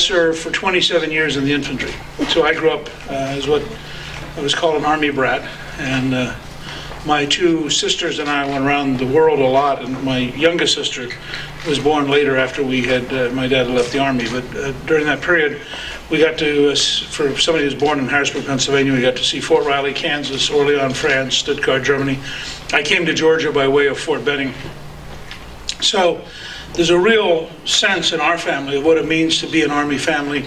served for 27 years in the infantry. So I grew up as what I was called an Army brat. And my two sisters and I went around the world a lot. And my youngest sister was born later after my dad left the Army. But during that period, we got to, for somebody who was born in Harrisburg, Pennsylvania, we got to see Fort Riley, Kansas, Orleans, France, Stuttgart, Germany. I came to Georgia by way of Fort Benning. So there's a real sense in our family of what it means to be an Army family,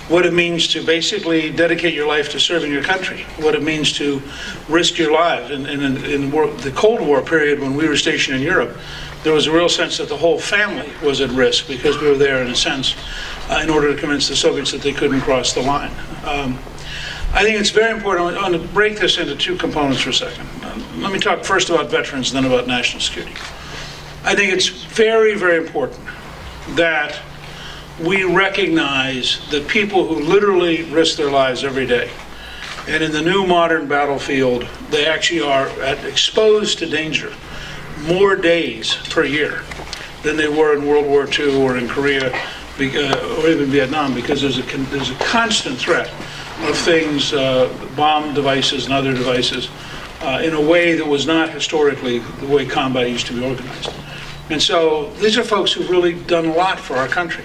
what it means to basically dedicate your life to serving your country, what it means to risk your lives. In the Cold War period, when we were stationed in Europe, there was a real sense that the whole family was at risk because we were there, in a sense, in order to convince the Soviets that they couldn't cross the line. I think it's very important. I want to break this into two components for a second. Let me talk first about veterans, then about national security. I think it's very, very important that we recognize that people who literally risk their lives every day, and in the new modern battlefield, they actually are exposed to danger more days per year than they were in World War II or in Korea or even Vietnam, because there's a constant threat of things, bomb devices and other devices, in a way that was not historically the way combat used to be organized. And so these are folks who've really done a lot for our country.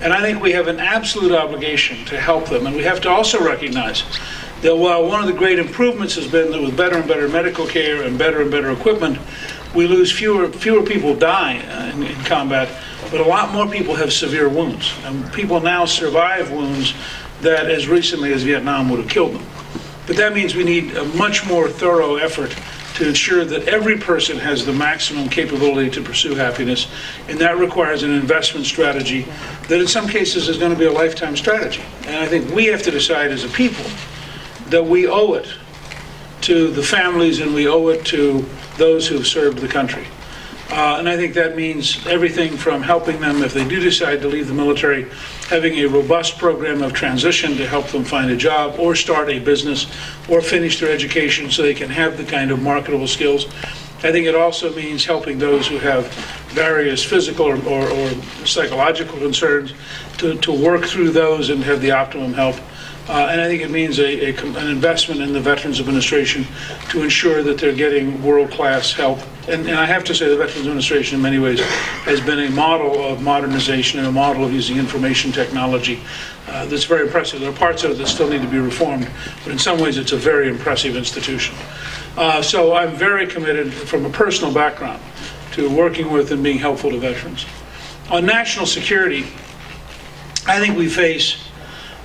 And I think we have an absolute obligation to help them. And we have to also recognize that while one of the great improvements has been that with better and better medical care and better equipment, we lose fewer people die in combat, but a lot more people have severe wounds. And people now survive wounds that as recently as Vietnam would have killed them. But that means we need a much more thorough effort to ensure that every person has the maximum capability to pursue happiness, and that requires an investment strategy that in some cases is going to be a lifetime strategy. And I think we have to decide as a people that we owe it to the families and we owe it to those who have served the country. And I think that means everything from helping them, if they do decide to leave the military, having a robust program of transition to help them find a job or start a business or finish their education so they can have the kind of marketable skills. I think it also means helping those who have various physical or psychological concerns to work through those and have the optimum help. And I think it means an investment in the Veterans Administration to ensure that they're getting world-class help. And I have to say the Veterans Administration in many ways has been a model of modernization and a model of using information technology that's very impressive. There are parts of it that still need to be reformed, but in some ways it's a very impressive institution. So I'm very committed from a personal background to working with and being helpful to veterans. On national security, I think we face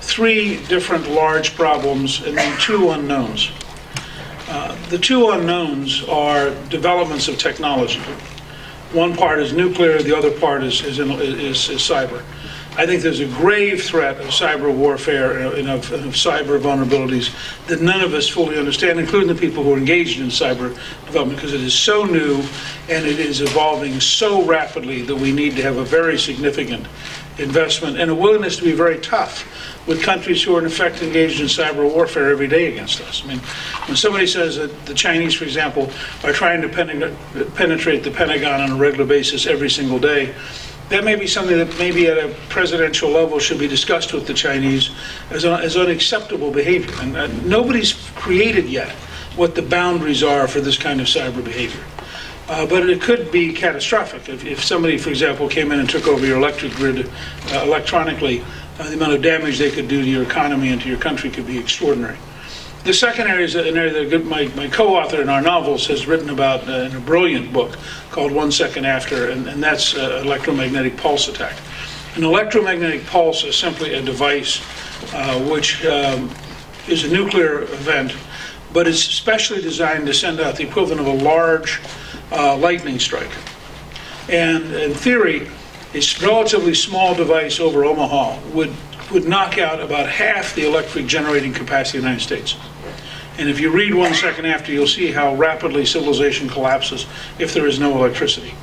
three different large problems and then two unknowns. The two unknowns are developments of technology. One part is nuclear, the other part is cyber. I think there's a grave threat of cyber warfare and of cyber vulnerabilities that none of us fully understand, including the people who are engaged in cyber development, because it is so new and it is evolving so rapidly that we need to have a very significant investment and a willingness to be very tough with countries who are in effect engaged in cyber warfare every day against us. I mean, when somebody says that the Chinese, for example, are trying to penetrate the Pentagon on a regular basis every single day, that may be something that maybe at a presidential level should be discussed with the Chinese as unacceptable behavior. And nobody's created yet what the boundaries are for this kind of cyber behavior. But it could be catastrophic. If somebody, for example, came in and took over your electric grid electronically, the amount of damage they could do to your economy and to your country could be extraordinary. The second area is an area that my co-author in our novels has written about in a brilliant book called 1 Second After, and that's electromagnetic pulse attack. An electromagnetic pulse is simply a device which is a nuclear event, but it's specially designed to send out the equivalent of a large lightning strike. And in theory, a relatively small device over Omaha would knock out about half the electric generating capacity of the United States. And if you read 1 Second After, you'll see how rapidly civilization collapses if there is no electricity,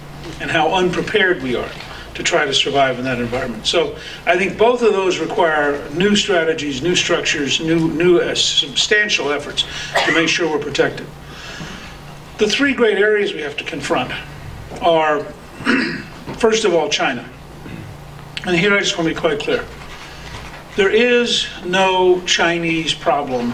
and how unprepared we are to try to survive in that environment. So I think both of those require new strategies, new structures, new substantial efforts to make sure we're protected. The three great areas we have to confront are, first of all, China. And here I just want to be quite clear. There is no Chinese problem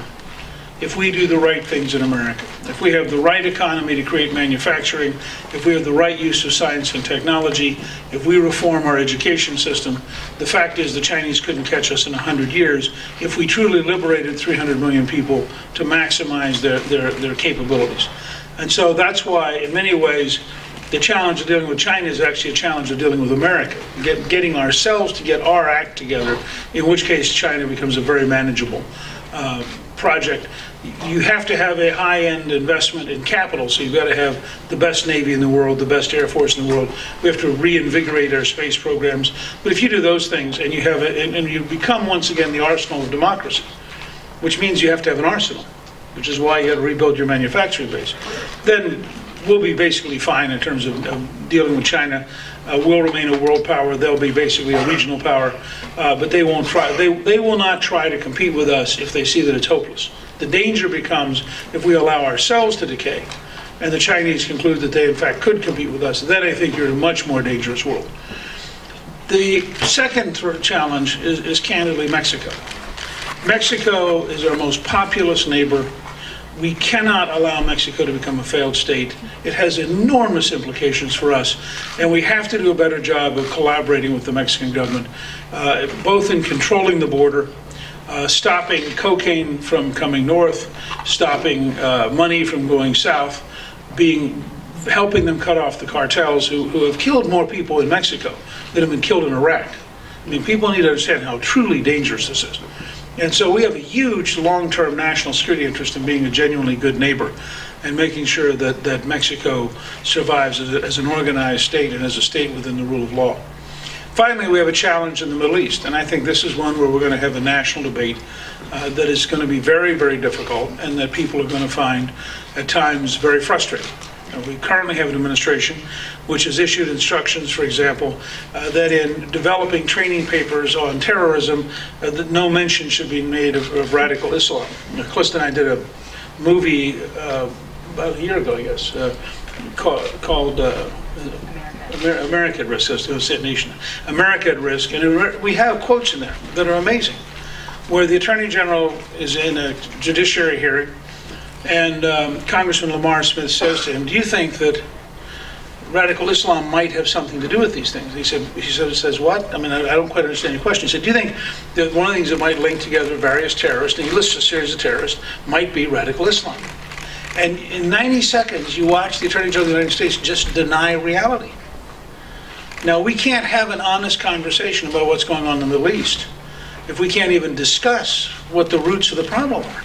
if we do the right things in America. If we have the right economy to create manufacturing, if we have the right use of science and technology, if we reform our education system, the fact is the Chinese couldn't catch us in 100 years if we truly liberated 300 million people to maximize their capabilities. And so that's why, in many ways, the challenge of dealing with China is actually a challenge of dealing with America, getting ourselves to get our act together, in which case China becomes a very manageable project. You have to have a high-end investment in capital, so you've got to have the best Navy in the world, the best Air Force in the world. We have to reinvigorate our space programs. But if you do those things and you have and you become once again the arsenal of democracy, which means you have to have an arsenal, which is why you got to rebuild your manufacturing base, then we'll be basically fine in terms of dealing with China. We'll remain a world power. They'll be basically a regional power, but they won't try. They will not try to compete with us if they see that it's hopeless. The danger becomes if we allow ourselves to decay, and the Chinese conclude that they in fact could compete with us. Then I think you're in a much more dangerous world. The second challenge is candidly Mexico. Mexico is our most populous neighbor. We cannot allow Mexico to become a failed state. It has enormous implications for us, and we have to do a better job of collaborating with the Mexican government, both in controlling the border, stopping cocaine from coming north, stopping money from going south, helping them cut off the cartels who have killed more people in Mexico than have been killed in Iraq. I mean, people need to understand how truly dangerous this is. And so we have a huge long-term national security interest in being a genuinely good neighbor and making sure that Mexico survives as an organized state and as a state within the rule of law. Finally, we have a challenge in the Middle East, and I think this is one where we're going to have a national debate that is going to be very, very difficult and that people are going to find at times very frustrating. We currently have an administration which has issued instructions, for example, that in developing training papers on terrorism, that no mention should be made of radical Islam. Clist and I did a movie about a year ago, I guess, called America at Risk. That's the nation. America at Risk, and we have quotes in there that are amazing, where the Attorney General is in a judiciary hearing, and Congressman Lamar Smith says to him, "Do you think that radical Islam might have something to do with these things?" He says, "What? I mean, I don't quite understand your question." He said, "Do you think that one of the things that might link together various terrorists," and he lists a series of terrorists, "might be radical Islam?" And in 90 seconds, you watch the Attorney General of the United States just deny reality. Now, we can't have an honest conversation about what's going on in the Middle East if we can't even discuss what the roots of the problem are.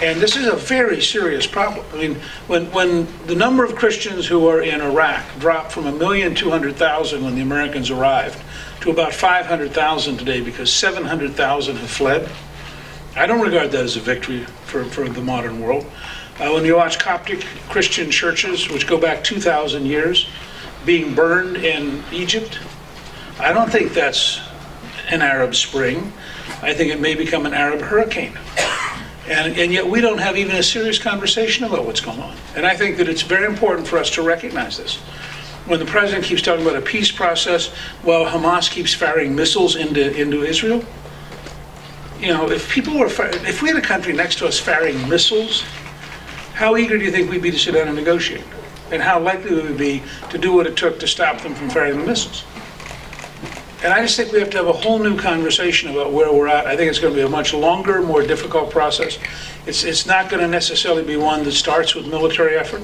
And this is a very serious problem. I mean, when the number of Christians who are in Iraq dropped from 1,200,000 when the Americans arrived to about 500,000 today because 700,000 have fled, I don't regard that as a victory for the modern world. When you watch Coptic Christian churches, which go back 2,000 years, being burned in Egypt, I don't think that's an Arab Spring. I think it may become an Arab hurricane. And yet we don't have even a serious conversation about what's going on. And I think that it's very important for us to recognize this. When the president keeps talking about a peace process while Hamas keeps firing missiles into Israel, you know, if we had a country next to us firing missiles, how eager do you think we'd be to sit down and negotiate? And how likely would we be to do what it took to stop them from firing the missiles? And I just think we have to have a whole new conversation about where we're at. I think it's going to be a much longer, more difficult process. It's not going to necessarily be one that starts with military effort,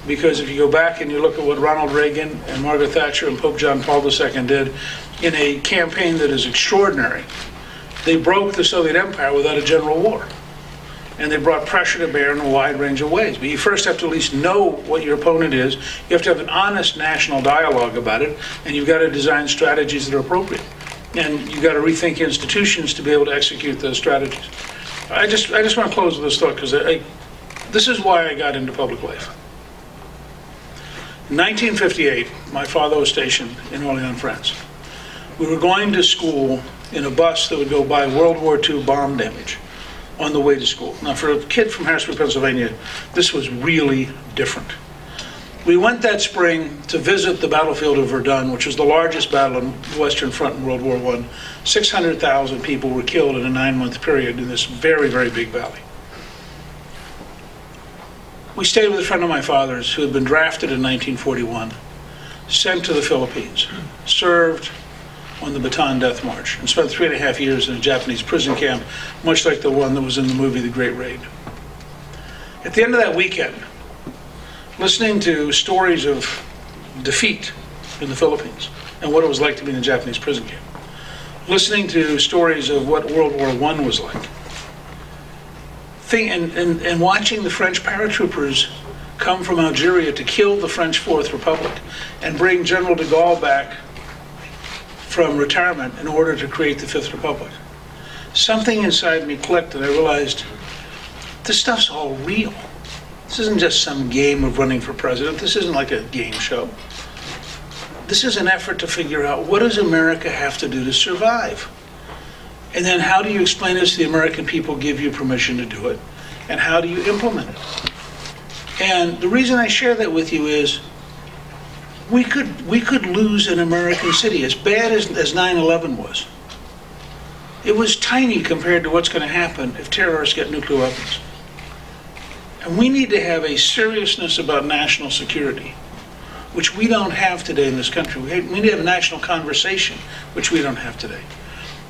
because if you go back and you look at what Ronald Reagan and Margaret Thatcher and Pope John Paul II did in a campaign that is extraordinary, they broke the Soviet Empire without a general war. And they brought pressure to bear in a wide range of ways. But you first have to at least know what your opponent is. You have to have an honest national dialogue about it, and you've got to design strategies that are appropriate. And you've got to rethink institutions to be able to execute those strategies. I just want to close with this thought, because this is why I got into public life. In 1958, my father was stationed in Orléans, France. We were going to school in a bus that would go by World War II bomb damage on the way to school. Now, for a kid from Harrisburg, Pennsylvania, this was really different. We went that spring to visit the battlefield of Verdun, which was the largest battle on the Western Front in World War I. 600,000 people were killed in a 9-month period in this very, very big valley. We stayed with a friend of my father's who had been drafted in 1941, sent to the Philippines, served on the Bataan Death March, and spent 3.5 years in a Japanese prison camp, much like the one that was in the movie The Great Raid. At the end of that weekend, listening to stories of defeat in the Philippines and what it was like to be in a Japanese prison camp, listening to stories of what World War I was like, and watching the French paratroopers come from Algeria to kill the French Fourth Republic and bring General de Gaulle back from retirement in order to create the Fifth Republic. Something inside me clicked and I realized this stuff's all real. This isn't just some game of running for president. This isn't like a game show. This is an effort to figure out, what does America have to do to survive? And then how do you explain this to the American people, give you permission to do it? And how do you implement it? And the reason I share that with you is we could lose an American city as bad as 9/11 was. It was tiny compared to what's going to happen if terrorists get nuclear weapons. And we need to have a seriousness about national security, which we don't have today in this country. We need to have a national conversation, which we don't have today.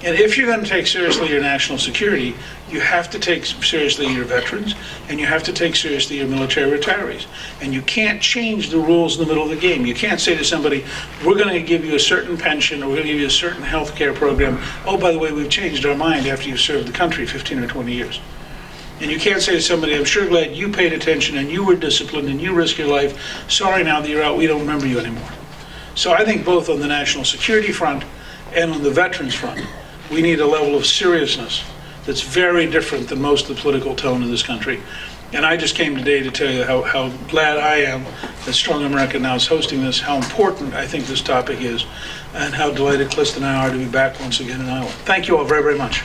And if you're going to take seriously your national security, you have to take seriously your veterans, and you have to take seriously your military retirees. And you can't change the rules in the middle of the game. You can't say to somebody, we're going to give you a certain pension, or we're going to give you a certain health care program. Oh, by the way, we've changed our mind after you've served the country 15 or 20 years. And you can't say to somebody, I'm sure glad you paid attention and you were disciplined and you risked your life. Sorry, now that you're out, we don't remember you anymore. So I think both on the national security front and on the veterans front, we need a level of seriousness that's very different than most of the political tone in this country. And I just came today to tell you how glad I am that Strong America Now is hosting this, how important I think this topic is, and how delighted Clist and I are to be back once again in Iowa. Thank you all very, very much.